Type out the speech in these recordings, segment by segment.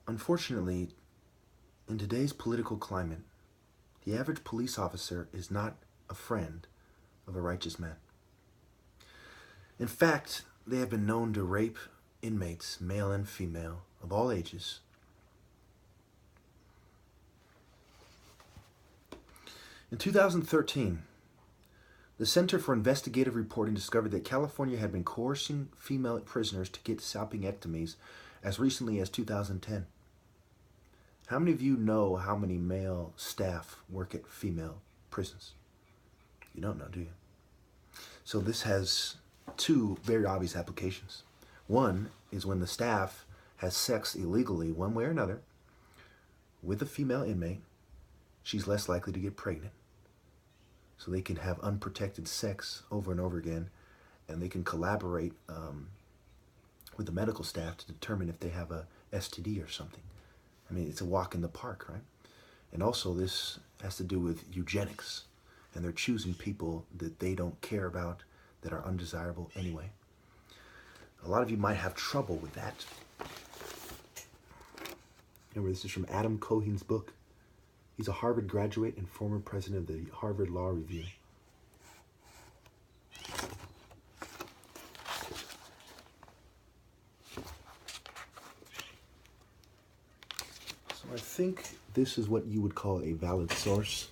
Unfortunately, in today's political climate, the average police officer is not a friend of a righteous man. In fact, they have been known to rape inmates, male and female, of all ages. In 2013, the Center for Investigative Reporting discovered that California had been coercing female prisoners to get salpingectomies as recently as 2010. How many of you know how many male staff work at female prisons? You don't know, do you? So this has two very obvious applications. One is when the staff has sex illegally, one way or another, with a female inmate, she's less likely to get pregnant. So they can have unprotected sex over and over again, and they can collaborate with the medical staff to determine if they have a STD or something. I mean, it's a walk in the park, right? And also this has to do with eugenics, and they're choosing people that they don't care about, that are undesirable anyway. A lot of you might have trouble with that. Remember, this is from Adam Cohen's book. He's a Harvard graduate and former president of the Harvard Law Review. So I think this is what you would call a valid source.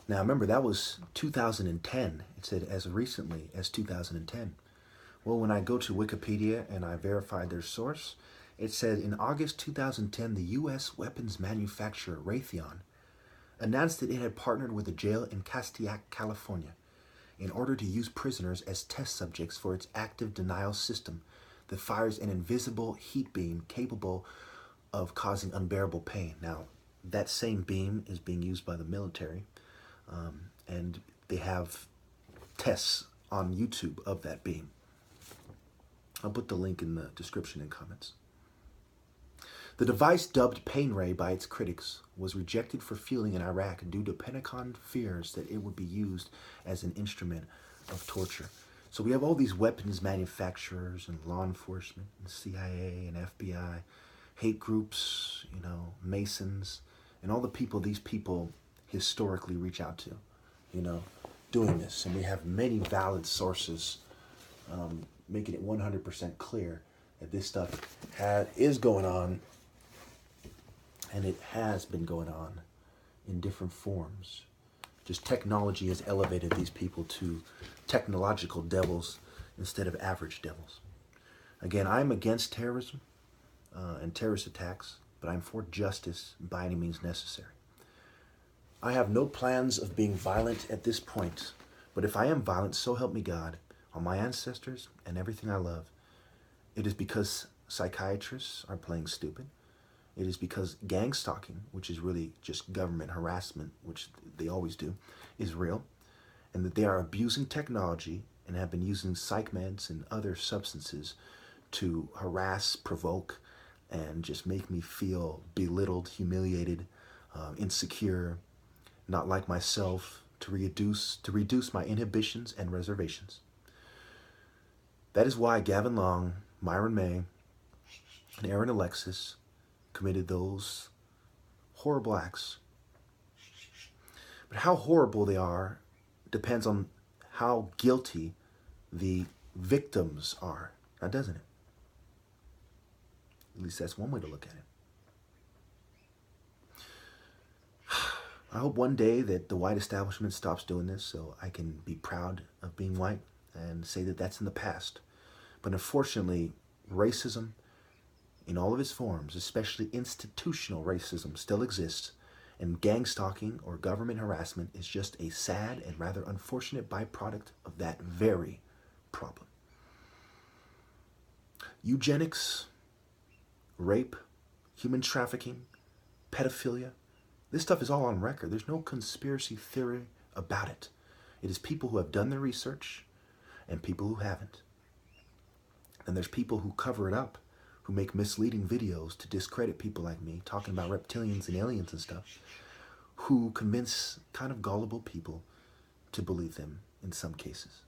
Now remember, that was 2010. It said as recently as 2010. Well, when I go to Wikipedia and I verified their source, it said in August 2010, the U.S. weapons manufacturer Raytheon announced that it had partnered with a jail in Castaic, California, in order to use prisoners as test subjects for its active denial system that fires an invisible heat beam capable of causing unbearable pain. Now, that same beam is being used by the military, and they have tests on YouTube of that beam. I'll put the link in the description and comments. The device, dubbed Pain Ray by its critics, was rejected for fueling in Iraq due to Pentagon fears that it would be used as an instrument of torture. So we have all these weapons manufacturers and law enforcement and CIA and FBI, hate groups, Masons, and all the people these people historically reach out to, doing this. And we have many valid sources making it 100% clear that this stuff is going on, and it has been going on in different forms. Just technology has elevated these people to technological devils instead of average devils. Again, I'm against terrorism and terrorist attacks, but I'm for justice by any means necessary. I have no plans of being violent at this point, but if I am violent, so help me God, on my ancestors and everything I love, it is because psychiatrists are playing stupid. It is because gang stalking, which is really just government harassment, which they always do, is real, and that they are abusing technology and have been using psych meds and other substances to harass, provoke, and just make me feel belittled, humiliated, insecure, not like myself, to reduce my inhibitions and reservations. That is why Gavin Long, Myron May, and Aaron Alexis committed those horrible acts. But how horrible they are depends on how guilty the victims are, now doesn't it? At least that's one way to look at it. I hope one day that the white establishment stops doing this so I can be proud of being white and say that that's in the past. But unfortunately, racism in all of its forms, especially institutional racism, still exists, and gang stalking or government harassment is just a sad and rather unfortunate byproduct of that very problem. Eugenics, rape, human trafficking, pedophilia, this stuff is all on record. There's no conspiracy theory about it. It is people who have done their research and people who haven't. And there's people who cover it up, who make misleading videos to discredit people like me, talking about reptilians and aliens and stuff, who convince kind of gullible people to believe them in some cases.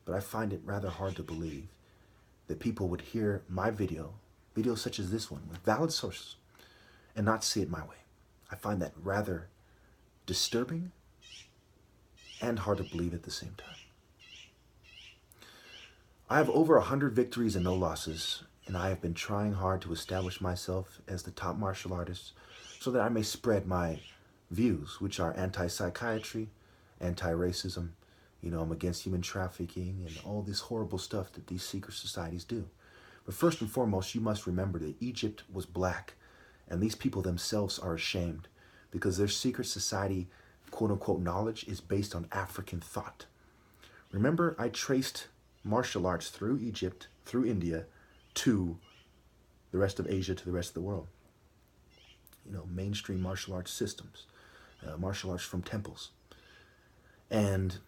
But I find it rather hard to believe that people would hear my videos such as this one, with valid sources, and not see it my way. I find that rather disturbing and hard to believe at the same time. I have over 100 victories and no losses, and I have been trying hard to establish myself as the top martial artist so that I may spread my views, which are anti-psychiatry, anti-racism. You know, I'm against human trafficking and all this horrible stuff that these secret societies do. But first and foremost, you must remember that Egypt was black, and these people themselves are ashamed because their secret society, quote-unquote, knowledge is based on African thought. Remember, I traced martial arts through Egypt, through India, to the rest of Asia, to the rest of the world. You know, mainstream martial arts systems, martial arts from temples. And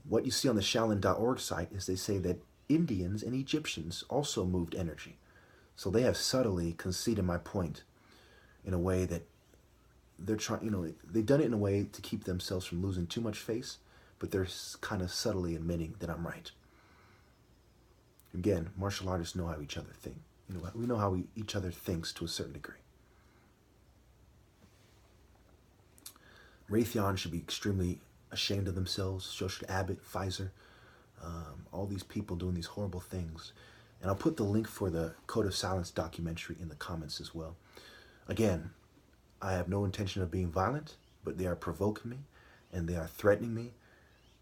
what you see on the Shaolin.org site is they say that Indians and Egyptians also moved energy. So they have subtly conceded my point in a way that they're trying, you know, they've done it in a way to keep themselves from losing too much face, but they're kind of subtly admitting that I'm right. Again, martial artists know how each other think. You know, we know how each other thinks to a certain degree. Raytheon should be extremely ashamed of themselves. So should Abbott, Pfizer, all these people doing these horrible things. And I'll put the link for the Code of Silence documentary in the comments as well. Again, I have no intention of being violent, but they are provoking me and they are threatening me.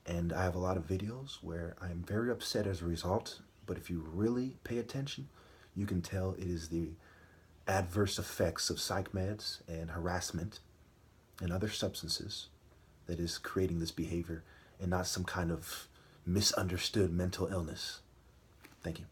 And I have a lot of videos where I am very upset as a result. But if you really pay attention, you can tell it is the adverse effects of psych meds and harassment and other substances that is creating this behavior, and not some kind of misunderstood mental illness. Thank you.